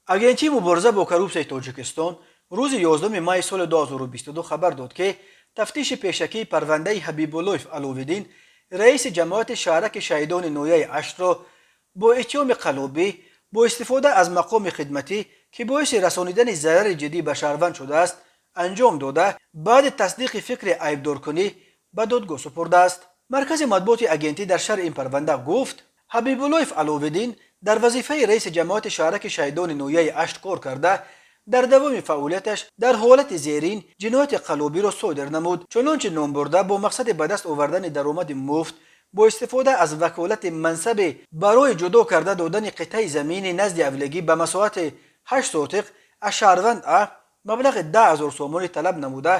агентии мубориза бо коррупсияи тоҷикистон рӯзи 11 майи соли 2022 хабар дод ки тафтиши пешакии парвандаи ҳабибуллоев аловиддин раиси ҷамоати шаҳраки шаҳидони ноҳияи аштро бо иттиҳоми қаллобӣ бо истифода аз мақоми хидматӣ ки боиси расонидани зарари ҷиддӣ ба шаҳрванд шудааст анҷом дода баъди тасдиқи фикри айбдоркунӣ ба додгоҳ супурдааст. маркази матбуоти агентӣ дар шарҳи ин парванда гуфт ҳабибуллоев аловиддин дар вазифаи раиси ҷамоати шаҳраки шаҳидони ноҳияи ашт кор карда дар давоми фаъолияташ дар ҳолати зерин ҷинояти қаллобиро содир намуд, чунончи ном бурда бо мақсади ба даст овардани даромади муфт бо истифода аз ваколати мансаби барои ҷудо карда додани қитъаи замини назди авлигӣ ба масоҳати 8 сотиқ аз шаҳрванд А маблағи 10 000 сомонӣ талаб намуда,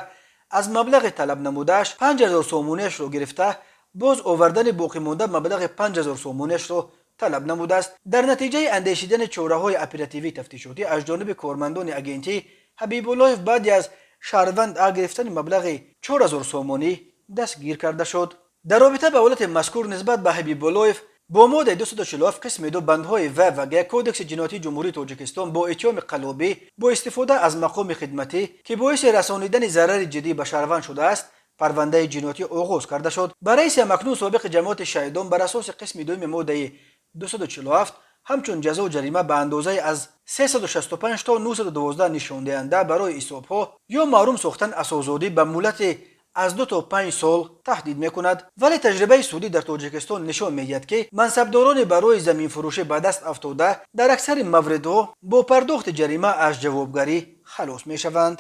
аз маблағи талаб намудааш 5 000 сомониашро гирифта, боз овардани боқимонда маблағи 5 000 сомониашро талаб намудааст. дар натиҷаи андешидани чораҳои оперативии тафтишотӣ аз ҷониби кормандони агентӣ ҳабибуллоев баъди аз шаҳрванд А гирифтани маблағи 4 000 сомонӣ дастгир карда шуд. дар робита ба ҳолати мазкур нисбат ба ҳабибуллоев бо моддаи 247 қисми 2 бандҳои В ва Г кодекси ҷиноятии ҷумҳурии тоҷикистон бо иттиҳоми қаллобӣ бо истифода аз мақоми хидматӣ ки боиси расонидани зарари ҷиддӣ ба шаҳрванд шудааст парвандаи ҷиноятӣ оғоз карда шуд. ба раиси ҳамакнун собиқи ҷамоати шаҳидон бар асоси қисми 2 моддаи 247 ҳамчун ҷазо ҷарима ба андозаи аз 365 то 912 нишондиҳанда барои ҳисобҳо ё маҳрум сохтан аз озодӣ ба муддати аз 2 то 5 сол таҳдид мекунад. вале таҷрибаи судӣ дар тоҷикистон нишон медиҳад ки мансабдорони барои заминфурӯшӣ ба даст афтода дар аксари мавридҳо бо пардохти ҷарима аз ҷавобгарӣ халос мешаванд.